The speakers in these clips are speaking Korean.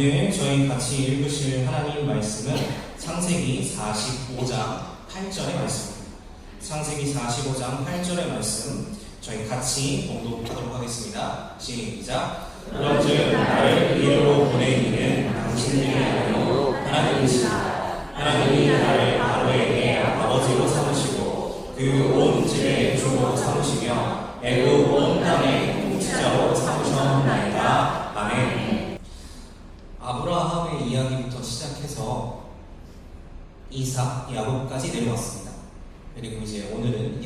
오늘 저희 같이 읽으실 하나님 말씀은 창세기 45장 8절의 말씀입니다. 창세기 45장 8절의 말씀 저희 같이 봉독하도록 하겠습니다. 시작. 그런즉 나를 이리로 보낸 이는 당신들이 아니요 하나님이시라. 하나님이 나를 바로에게 아버지로 삼으시고 그 온 집의 주로 삼으시며 애굽 온 땅의 통치자로 삼으셨나이다. 아멘. 아브라함의 이야기부터 시작해서 이삭, 야곱까지 내려왔습니다. 그리고 이제 오늘은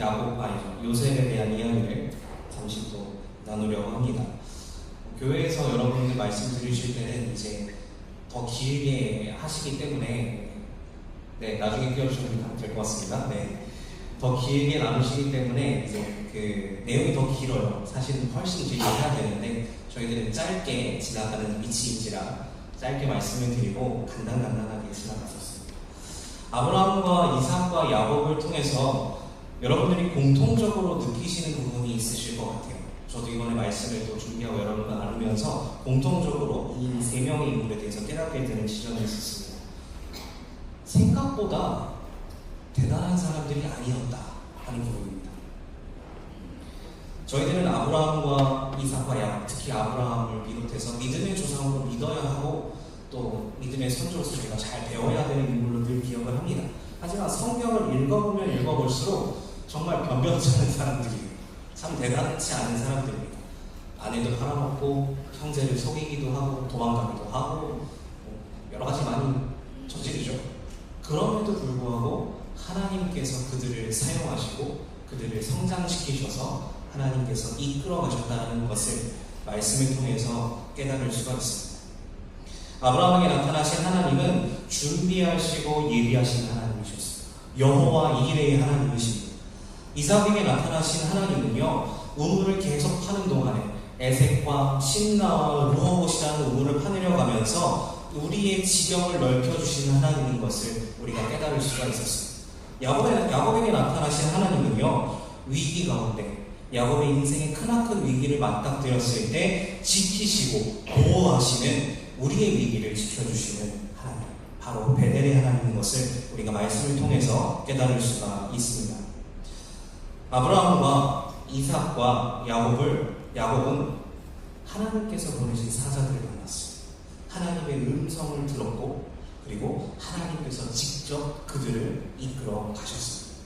요셉에 대한 이야기를 잠시 또 나누려고 합니다. 교회에서 여러분들 말씀 들으실 때는 이제 더 길게 하시기 때문에 나중에 끼워주시면 될 것 같습니다. 더 길게 나누시기 때문에 이제 그 내용이 더 길어요. 사실은 훨씬 길게 해야 되는데 저희들은 짧게 지나가는 위치인지라 짧게 말씀을 드리고 간단하게 지나갔었습니다. 아브라함과 이삭과 야곱을 통해서 여러분들이 공통적으로 느끼시는 부분이 있으실 것 같아요. 저도 이번에 말씀을 또 준비하고 여러분과 나누면서 공통적으로 이 세 명의 인물에 대해서 깨닫게 되는 지점이 있었습니다. 생각보다 대단한 사람들이 아니었다 하는 부분입니다. 저희들은 아브라함과 이삭과 야곱, 특히 아브라함을 비롯해서 믿음의 조상으로 믿어야 하고 또 믿음의 선조로서 저희가 잘 배워야 되는 인물로 늘 기억을 합니다. 하지만 성경을 읽어보면 읽어볼수록 정말 변변치 않은 사람들이에요. 참 대단치 않은 사람들입니다. 아내도 팔아먹고 형제를 속이기도 하고 도망가기도 하고 여러 가지 많이 저지르죠. 그럼에도 불구하고 하나님께서 그들을 사용하시고 그들을 성장시키셔서 하나님께서 이끌어 가셨다는 것을 말씀을 통해서 깨달을 수가 있습니다. 아브라함에게 나타나신 하나님은 준비하시고 예비하신 하나님이셨습니다. 여호와 이레의 하나님이십니다. 이삭에게 나타나신 하나님은요, 우물을 계속 파는 동안에 에색과 신나와 루허봇이라는 우물을 파내려 가면서 우리의 지경을 넓혀주시는 하나님인 것을 우리가 깨달을 수가 있었습니다. 야곱에게 나타나신 하나님은요, 위기 가운데 야곱의 인생에 크나큰 위기를 맞닥뜨렸을 때 지키시고 보호하시는 우리의 위기를 지켜주시는 하나님, 바로 베델의 하나님인 것을 우리가 말씀을 통해서 깨달을 수가 있습니다. 아브라함과 이삭과 야곱은 하나님께서 보내신 사자들을 만났습니다. 하나님의 음성을 들었고 그리고 하나님께서 직접 그들을 이끌어 가셨습니다.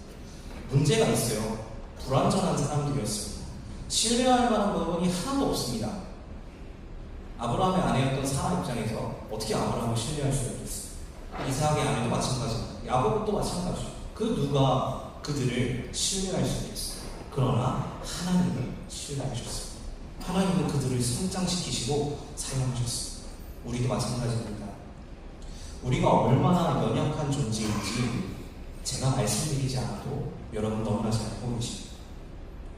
문제가 있어요. 불완전한 사람들이었습니다. 신뢰할 만한 부분이 하나도 없습니다. 아브라함의 아내였던 사라 입장에서 어떻게 아브라함을 신뢰할 수가 있겠어요? 이삭의 아내도 마찬가지입니다. 야곱도 마찬가지죠. 그 누가 그들을 신뢰할 수 있겠어요? 그러나 하나님을 신뢰하셨습니다. 하나님은 그들을 성장시키시고 사용하셨습니다. 우리도 마찬가지입니다. 우리가 얼마나 연약한 존재인지 제가 말씀드리지 않아도 여러분 너무나 잘 알고 계십니다.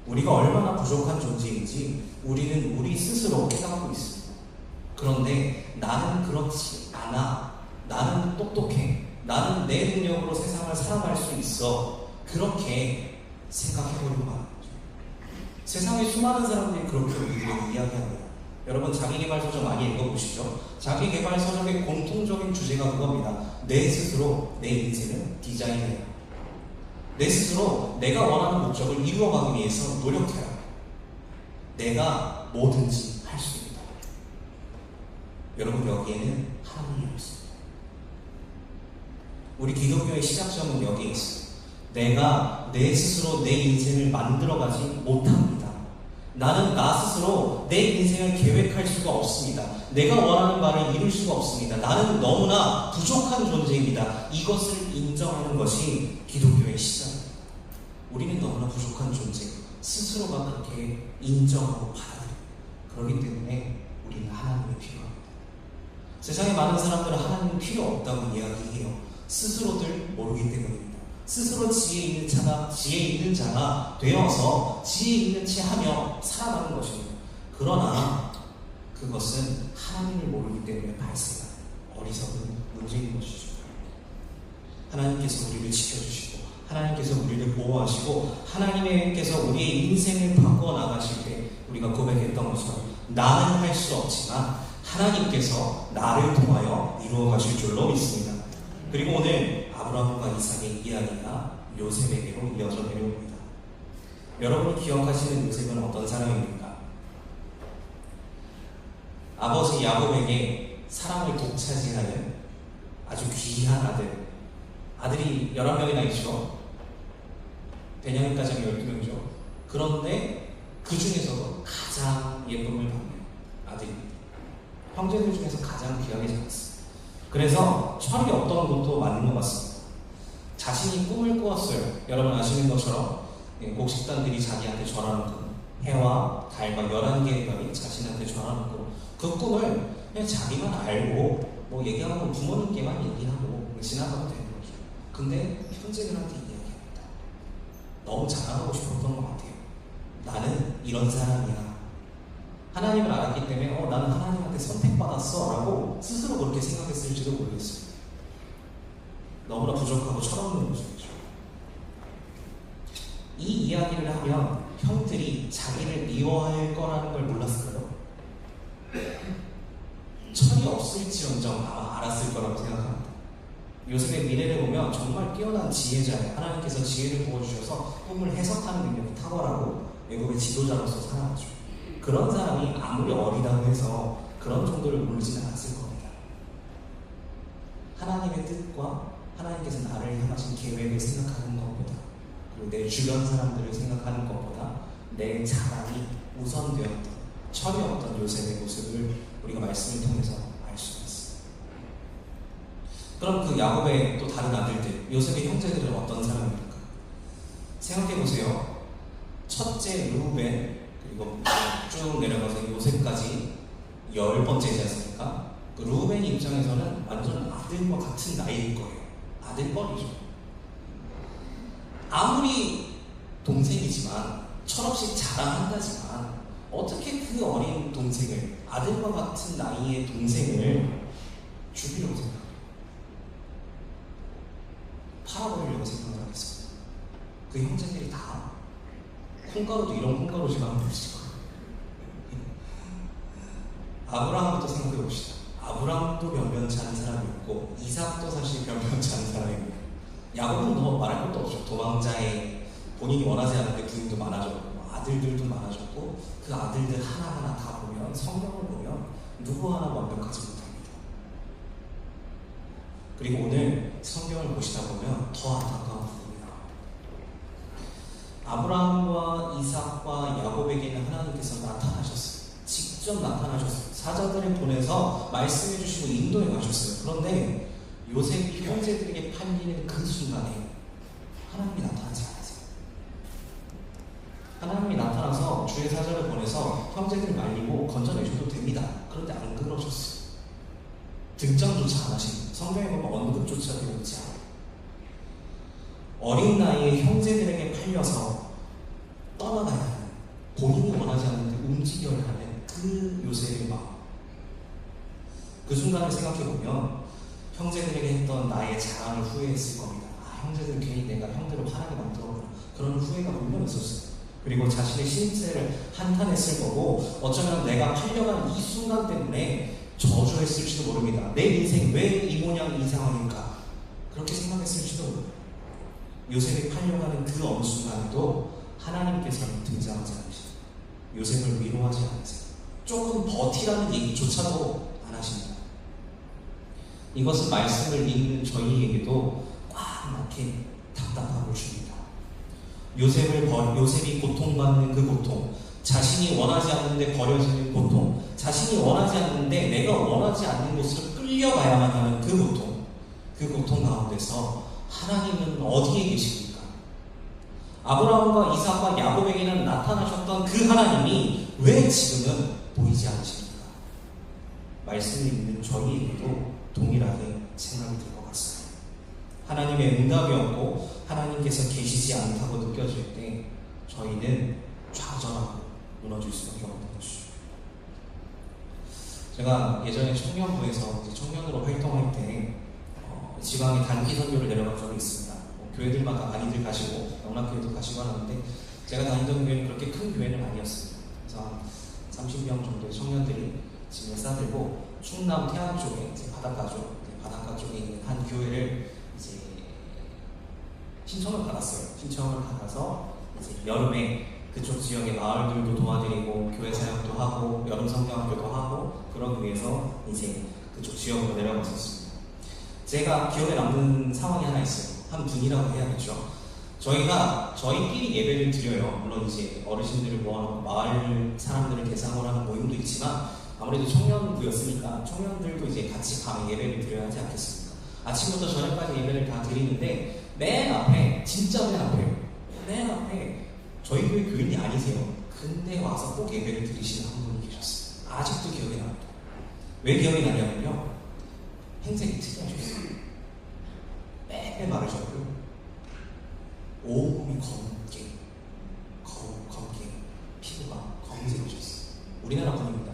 우리가 얼마나 부족한 존재인지 우리는 우리 스스로 깨닫고 있습니다. 그런데 나는 그렇지 않아. 나는 똑똑해. 나는 내 능력으로 세상을 살아갈 수 있어. 그렇게 생각해보려고 하는 거죠. 세상에 수많은 사람들이 그렇게 우리에게 이야기합니다. 여러분 자기계발서적 많이 읽어보시죠. 자기계발서적의 공통적인 주제가 그겁니다. 내 스스로 내 인생을 디자인해라. 내 스스로 내가 원하는 목적을 이루어가기 위해서 노력해라. 내가 뭐든지 할 수 있다. 여러분 여기에는 하나님이 없습니다. 우리 기독교의 시작점은 여기에 있습니다. 내가 내 스스로 내 인생을 만들어가지 못합니다. 나는 나 스스로 내 인생을 계획할 수가 없습니다. 내가 원하는 바를 이룰 수가 없습니다. 나는 너무나 부족한 존재입니다. 이것을 인정하는 것이 기독교의 시작입니다. 우리는 너무나 부족한 존재, 스스로가 그렇게 인정하고 받아들입니다. 그렇기 때문에 우리는 하나님이 필요합니다. 세상에 많은 사람들은 하나님 필요 없다고 이야기해요. 스스로들 모르기 때문입니다. 스스로 지혜 있는 자가 되어서 지혜 있는 채 하며 살아가는 것입니다. 그러나 그것은 하나님을 모르기 때문에 발생한 어리석은 문제인 것이죠. 하나님께서 우리를 지켜주시고 하나님께서 우리를 보호하시고 하나님께서 우리의 인생을 바꿔 나가실 때 우리가 고백했던 것처럼 나는 할 수 없지만 하나님께서 나를 통하여 이루어 가실 줄로 믿습니다. 그리고 오늘 아브라함과 이삭의 이야기가 요셉에게로 이어져 내려옵니다. 여러분이 기억하시는 요셉은 어떤 사람입니까? 아버지 야곱에게 사랑을 독차지하는 아주 귀한 아들이 11명이나 있죠. 베냐민 가정이 12명이죠. 그런데 그 중에서도 가장 예쁨을 받는 아들입니다. 형제들 중에서 가장 귀하게 자랐어요. 그래서 철이 없던 것도 맞는 것 같습니다. 자신이 꿈을 꾸었어요. 여러분 아시는 것처럼 곡식단들이 자기한테 전하는 해와 달과 11개의 별이 자신한테 전하는 그 꿈을 그냥 자기만 알고 뭐 얘기하면 부모님께만 얘기하고 지나가도 되는 거죠. 근데 형제들한테 이야기합니다. 너무 자랑하고 싶었던 것 같아요. 나는 이런 사람이야. 하나님을 알았기 때문에 나는 하나님한테 선택받았어 라고 스스로 그렇게 생각했을지도 모르겠어요. 너무나 부족하고 철없는 모습이죠. 이 이야기를 하면 형들이 자기를 미워할 거라는 걸 몰랐을까요? 철이 없을지언정 아마 알았을 거라고 생각합니다. 요셉의 미래를 보면 정말 뛰어난 지혜자예요. 하나님께서 지혜를 부어주셔서 꿈을 해석하는 능력이 탁월하고 외국의 지도자로서 살아가죠. 그런 사람이 아무리 어리다고 해서 그런 정도를 모르지는 않았을 겁니다. 하나님의 뜻과 하나님께서 나를 향하신 계획을 생각하는 것보다, 그리고 내 주변 사람들을 생각하는 것보다 내 자랑이 우선되었던, 철이 없던 요셉의 모습을 우리가 말씀을 통해서 알 수가 있습니다. 그럼 그 야곱의 또 다른 아들들, 요셉의 형제들은 어떤 사람입니까? 생각해보세요. 첫째 루벤, 그리고 쭉 내려가서 요셉까지 10번째지 않습니까? 그 루벤 입장에서는 완전 아들과 같은 나이일 거예요. 아들뻘이죠. 아무리 동생이지만 철없이 자랑한다지만 어떻게 그 어린 동생을, 아들과 같은 나이의 동생을 죽이려고 생각해요? 팔아버리려고 생각을 하겠습니다. 그 형제들이 다 콩가루도 이런 콩가루지가 않으시죠. 아브라함부터 생각해 봅시다. 아브라함도 변변치 않은 사람이었고 이삭도 사실 변변치 않은 사람이고 야곱은 더 말할 것도 없죠. 도망자에 본인이 원하지 않는데 부인도 많아졌고 아들들도 많아졌고 그 아들들 하나하나 다 보면, 성경을 보면 누구 하나 완벽하지 못합니다. 그리고 오늘 성경을 보시다 보면 더 안타까운 부분이 나옵니다. 아브라함과 이삭과 야곱에게는 하나님께서 나타나셨어요. 직접 나타나셨어요. 사자들을 보내서 말씀해 주시고 인도해 가셨어요. 그런데 요셉이 형제들에게 팔리는 그 순간에 하나님이 나타나지 않으세요. 하나님이 나타나서 주의 사자를 보내서 형제들을 말리고 건져내셔도 됩니다. 그런데 안 그러셨어요. 등장조차 안 하십니다. 성경에 보면 언급조차 되어 있지 않아요. 어린 나이에 형제들에게 팔려서 떠나가야 하는, 본인이 원하지 않는데 움직여야 하는 그 요셉의 마음. 그 순간을 생각해보면 형제들에게 했던 나의 자랑을 후회했을 겁니다. 형제들은 괜히 내가 형들을 화나게 만들었구나. 그런 후회가 분명 있었어요. 그리고 자신의 신세를 한탄했을 거고 어쩌면 내가 팔려간 이 순간 때문에 저주했을지도 모릅니다. 내 인생 왜 이 모양 이 상황일까? 그렇게 생각했을지도 모릅니다. 요셉이 팔려가는 그 어느 순간에도 하나님께서는 등장하지 않으시고 요셉을 위로하지 않으세요. 조금 버티라는 얘기조차도 안 하십니다. 이것은 말씀을 읽는 저희에게도 꽉 막힌 답답함을 줍니다. 요셉이 고통받는 그 고통, 자신이 원하지 않는데 버려지는 고통, 자신이 원하지 않는데 내가 원하지 않는 곳으로 끌려가야만 하는 그 고통 가운데서 하나님은 어디에 계십니까? 아브라함과 이삭과 야곱에게는 나타나셨던 그 하나님이 왜 지금은 보이지 않으십니까? 말씀을 읽는 저희에게도 동일하게 생각이 들 것 같습니다. 하나님의 응답이 없고 하나님께서 계시지 않다고 느껴질 때 저희는 좌절하고 무너질 수밖에 없는 것이죠. 제가 예전에 청년부에서 청년으로 활동할 때 지방에 단기 선교를 내려간 적이 있습니다. 교회들마다 많이들 가시고 영락교회도 가시고 하는데 제가 다니던 교회는 그렇게 큰 교회는 아니었습니다. 그래서 한 30명 정도의 청년들이 짐을 싸들고 충남 태안 쪽에 이제 바닷가 쪽에 있는 한 교회를 이제 신청을 받았어요. 신청을 받아서 이제 여름에 그쪽 지역의 마을들도 도와드리고 교회 사역도 하고 여름 성경학교도 하고 그러기 위해서 이제 그쪽 지역으로 내려갔었습니다. 제가 기억에 남는 상황이 하나 있어요. 한 분이라고 해야겠죠. 저희끼리 예배를 드려요. 물론 이제 어르신들을 모아놓고 마을 사람들을 대상으로 하는 모임도 있지만 아무래도 청년부였으니까 청년들도 이제 같이 밤에 예배를 드려야 하지 않겠습니까? 아침부터 저녁까지 예배를 다 드리는데 맨 앞에, 진짜 맨 앞에 저희 교회 교인이 아니세요. 근데 와서 꼭 예배를 드리시는 한 분이 계셨어요. 아직도 기억이 납니다. 왜 기억이 나냐면요, 행색이 특이하셨어요. 빼빼 마르셨고요, 온몸이 검게 피부가 검은색이셨어요. 우리나라 분입니다.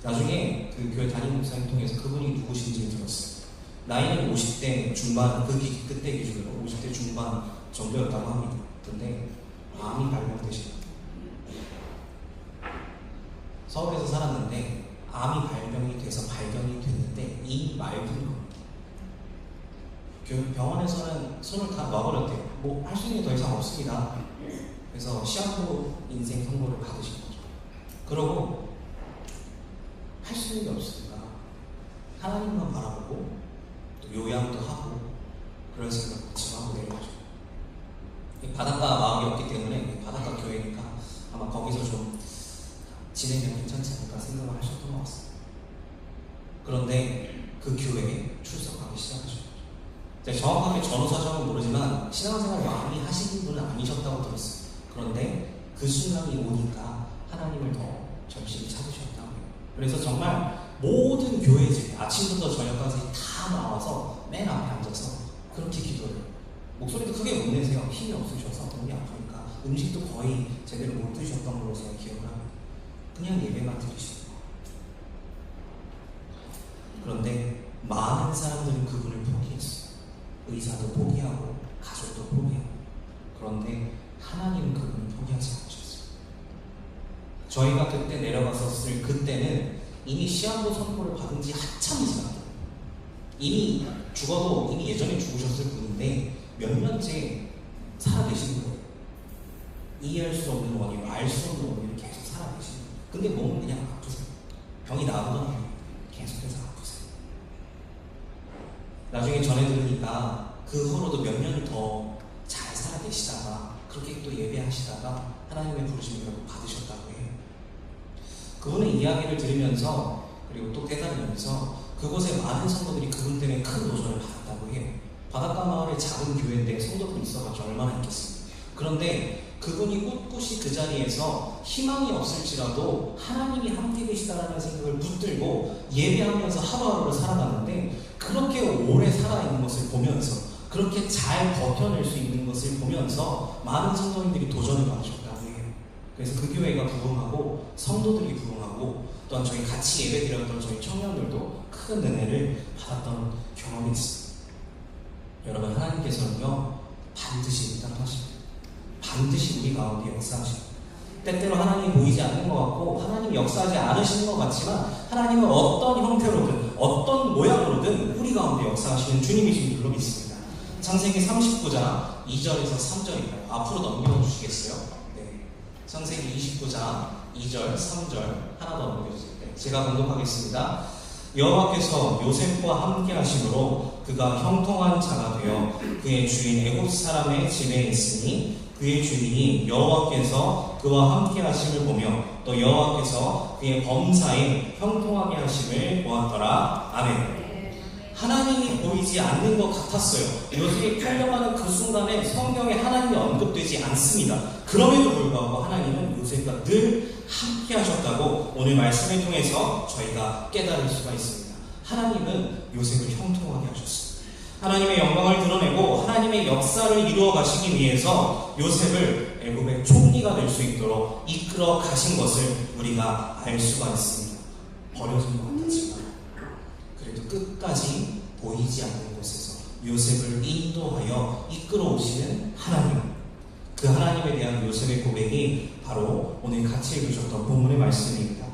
나중에 그 교회 담임 목사님 통해서 그분이 누구신지 들었어요. 나이는 50대 중반, 그때 기준으로 50대 중반 정도였다고 합니다. 근데 암이 발병되신, 서울에서 살았는데 암이 발견이 됐는데 이 말뿐인 겁니다. 병원에서는 손을 다 놔버렸대요. 뭐 할 수 있는 게 더 이상 없습니다. 그래서 시한부 인생 선고를 받으신 거죠. 그러고 할 수 있는 게 없으니까 하나님만 바라보고 또 요양도 하고 그런 생각 지금하고 내려가죠. 바닷가 마을이었기 때문에 바닷가 교회니까 아마 거기서 좀 지내면 괜찮지 않을까 생각을 하셨던 것 같습니다. 그런데 그 교회에 출석하기 시작하셨죠. 제가 정확하게 전후 사정은 모르지만 신앙생활을 많이 하시는 분은 아니셨다고 들었어요. 그런데 그 순간이 오니까 하나님을 더 절실히 찾으셨다고 해요. 그래서 정말 모든 교회들 아침부터 저녁까지 다 나와서 맨 앞에 앉아서 그렇게 기도를, 목소리도 크게 못 내세요. 힘이 없으셔서 몸이 아프니까 음식도 거의 제대로 못 드셨던 걸로 제가 기억을 합니다. 그냥 예배만 드리시는 거. 그런데 많은 사람들은 그분을 포기했어요. 의사도 포기하고 가족도 포기하고. 그런데 하나님은 그분을 포기하지 않으셨어요. 저희가 그때 내려갔었을 그때는 이미 시한부 선고를 받은 지 한참이 지났어요. 이미 죽어도 이미 예전에 죽으셨을 분인데 몇 년째 살아계시는 거예요. 이해할 수 없는 원인으로, 알 수 없는 원인으로 계속 살아계시는 거예요. 근데 몸은 그냥 아프세요. 병이 나아보던 계속해서 아프세요. 나중에 전해 들으니까 그 후로도 몇 년을 더 잘 살아계시다가 그렇게 또 예배하시다가 하나님의 부르심을 결국 받으셨다고 해요. 그분의 이야기를 들으면서 그리고 또 깨달으면서 그곳에 많은 성도들이 그분 때문에 큰 도전을 받았다고 해요. 바닷가 마을의 작은 교회인데 성도들이 있어봤자 얼마나 있겠습니까? 그런데 그분이 꿋꿋이 그 자리에서 희망이 없을지라도 하나님이 함께 계시다라는 생각을 붙들고 예배하면서 하루하루를 살아가는데 그렇게 오래 살아있는 것을 보면서 그렇게 잘 버텨낼 수 있는 것을 보면서 많은 성도님들이 도전을 받으셨다고 해요. 그래서 그 교회가 부흥하고 성도들이 부흥하고 또한 저희 같이 예배드렸던 저희 청년들도 큰 은혜를 받았던 경험이 있습니다. 여러분, 하나님께서는요 반드시 응답하십니다. 반드시 우리 가운데 역사하십니다. 때때로 하나님이 보이지 않는 것 같고 하나님이 역사하지 않으시는 것 같지만 하나님은 어떤 형태로든 어떤 모양으로든 우리 가운데 역사하시는 주님이신 줄로 믿습니다. 창세기 39장 2절에서 3절입니다. 앞으로 넘겨주시겠어요? 네. 창세기 29장 2절, 3절 하나 더 넘겨주세요. 네. 제가 공독하겠습니다. 여호와께서 요셉과 함께 하심으로 그가 형통한 자가 되어 그의 주인 애굽 사람의 집에 있으니 그의 주인이 여호와께서 그와 함께 하심을 보며 또 여호와께서 그의 범사에 형통하게 하심을 보았더라. 아멘. 하나님이 보이지 않는 것 같았어요. 요셉이 팔려가는 그 순간에 성경에 하나님이 언급되지 않습니다. 그럼에도 불구하고 하나님은 요셉과 늘 함께 하셨다고 오늘 말씀을 통해서 저희가 깨달을 수가 있습니다. 하나님은 요셉을 형통하게 하셨습니다. 하나님의 영광을 드러내고 하나님의 역사를 이루어 가시기 위해서 요셉을 애굽의 총리가 될 수 있도록 이끌어 가신 것을 우리가 알 수가 있습니다. 버려진 것 같았지만 그래도 끝까지 보이지 않는 곳에서 요셉을 인도하여 이끌어 오시는 하나님, 그 하나님에 대한 요셉의 고백이 바로 오늘 같이 읽으셨던 본문의 말씀입니다.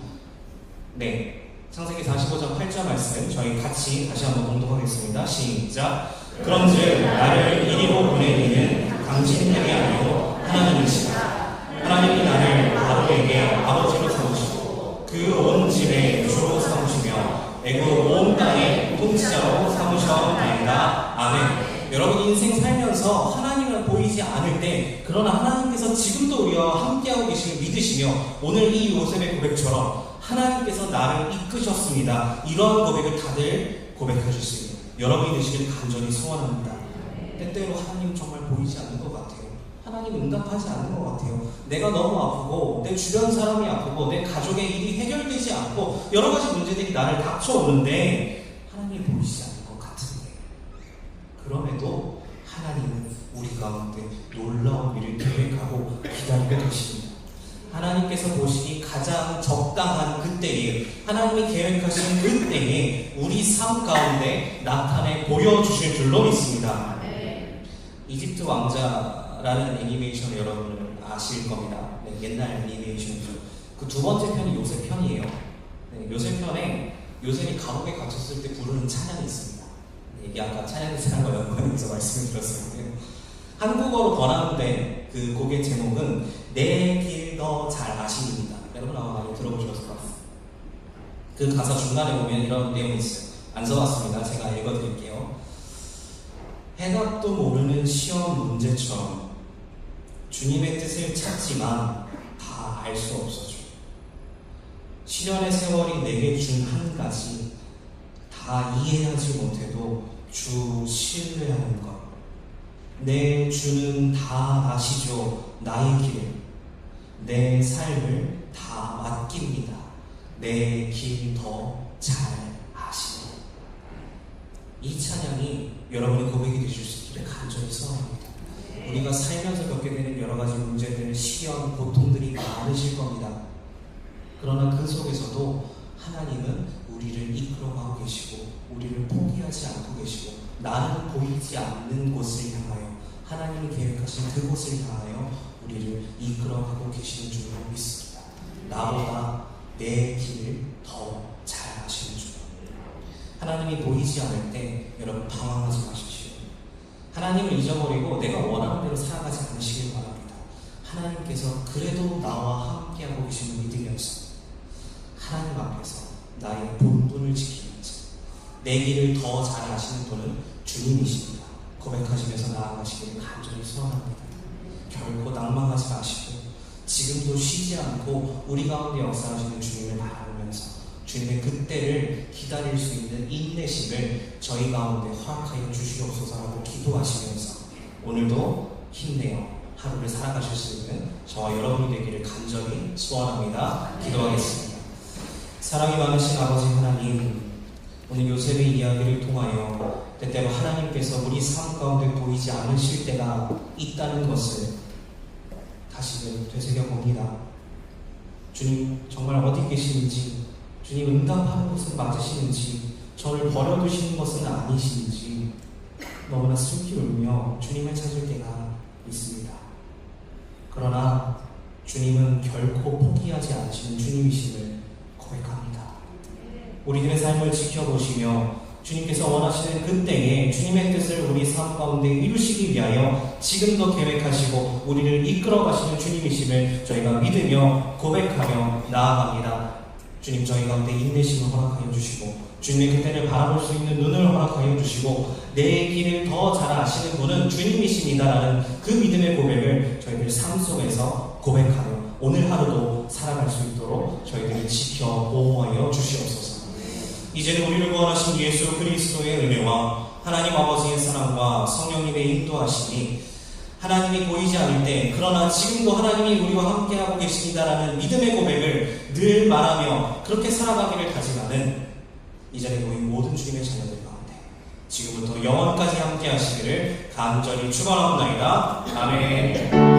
네, 창세기 45장 8절 말씀 저희 같이 다시 한번 봉독하겠습니다. 시작. 그런즉 나를 이리로 보낸 이는 당신들이 아니요 하나님이시다. 하나님이 나를 바로에게 아버지로 삼으시고 그 온 집의 주로 삼으시며 애굽 온 땅의 통치자로 삼으셨나이다. 아멘. 여러분 인생 살면서 하나님을 보이지 않을 때 그러나 하나님께서 지금도 우리와 함께하고 계심을 믿으시며 오늘 이 요셉의 고백처럼 하나님께서 나를 이끄셨습니다. 이러한 고백을 다들 고백하실 수 있는 여러분이 되시길 간절히 소원합니다. 때때로 하나님 정말 보이지 않는 것 같아요. 하나님 응답하지 않는 것 같아요. 내가 너무 아프고 내 주변 사람이 아프고 내 가족의 일이 해결되지 않고 여러 가지 문제들이 나를 닥쳐오는데 하나님이 보이지 않는 것 같은데 그럼에도 하나님은 우리 가운데 놀라운 일을 계획하고 기다리고 계십니다. 하나님께서 보시기 가장 적당한 그때에 하나님이 계획하시는 그때에 우리 삶 가운데 나타내 보여주실 줄로 믿습니다. 이집트 왕자라는 애니메이션 여러분은 아실 겁니다. 네, 옛날 애니메이션이죠. 그 두 번째 편이 요셉 편이에요. 네, 요셉 편에 요셉이 감옥에 갇혔을 때 부르는 찬양이 있습니다. 네, 이게 아까 찬양의 사랑과 연관해서 말씀을 드렸었는데요. 한국어로 번안된 그 곡의 제목은 내 길 더 잘 아십니다. 여러분 아마 많이 들어보셨을 것 같습니다. 그 가사 중간에 보면 이런 내용이 있어요. 안 써봤습니다. 제가 읽어드릴게요. 해답도 모르는 시험 문제처럼 주님의 뜻을 찾지만 다 알 수 없어져. 시련의 세월이 내게 준 한 가지 다 이해하지 못해도 주 신뢰하는 것. 내 주는 다 아시죠. 나의 길을 내 삶을 다 맡깁니다. 내 길 더 잘 아시네. 이 찬양이 여러분의 고백이 되실 수 있기를 간절히 소원합니다. 우리가 살면서 겪게 되는 여러 가지 문제들, 시련, 고통들이 많으실 겁니다. 그러나 그 속에서도 하나님은 우리를 이끌어가고 계시고 우리를 포기하지 않고 계시고 나는 보이지 않는 곳을 향하여 하나님이 계획하신 그곳을 향하여 우리를 이끌어가고 계시는 줄로 믿습니다. 나보다 내 길을 더 잘 아시는 줄. 하나님이 보이지 않을 때 여러분 방황하지 마십시오. 하나님을 잊어버리고 내가 원하는 대로 살아가지 않으시길 바랍니다. 하나님께서 그래도 나와 함께하고 계심을 믿으면서 하나님 앞에서 나의 본분을 지키면서 내 길을 더 잘 아시는 분은 주님이십니다. 고백하시면서 나아가시기를 간절히 소원합니다. 결코 낭망하지 마시고 지금도 쉬지 않고 우리 가운데 역사하시는 주님을 바라보면서 주님의 그때를 기다릴 수 있는 인내심을 저희 가운데 허락하여 주시옵소서라고 기도하시면서 오늘도 힘내어 하루를 살아가실 수 있는 저와 여러분이 되기를 간절히 소원합니다. 기도하겠습니다. 사랑이 많으신 아버지 하나님, 오늘 요셉의 이야기를 통하여 때때로 하나님께서 우리 삶 가운데 보이지 않으실 때가 있다는 것을 다시금 되새겨봅니다. 주님 정말 어디 계시는지, 주님 응답하는 것은 맞으시는지, 저를 버려두시는 것은 아니신지 너무나 슬피 울며 주님을 찾을 때가 있습니다. 그러나 주님은 결코 포기하지 않으시는 주님이심을 고백합니다. 우리들의 삶을 지켜보시며 주님께서 원하시는 그때에 주님의 뜻을 우리 삶 가운데 이루시기 위하여 지금도 계획하시고 우리를 이끌어 가시는 주님이심을 저희가 믿으며 고백하며 나아갑니다. 주님 저희 가운데 인내심을 허락하여 주시고 주님의 그때를 바라볼 수 있는 눈을 허락하여 주시고 내 길을 더 잘 아시는 분은 주님이십니다라는 그 믿음의 고백을 저희들 삶 속에서 고백하며 오늘 하루도 살아갈 수 있도록 저희들을 지켜 보호하여 주시옵소서. 이제는 우리를 구원하신 예수 그리스도의 은혜와 하나님 아버지의 사랑과 성령님의 인도하심이 하나님이 보이지 않을 때 그러나 지금도 하나님이 우리와 함께하고 계십니다라는 믿음의 고백을 늘 말하며 그렇게 살아가기를 다짐하는 이 자리에 모인 모든 주님의 자녀들 가운데 지금부터 영원까지 함께 하시기를 간절히 축원합니다. 아멘.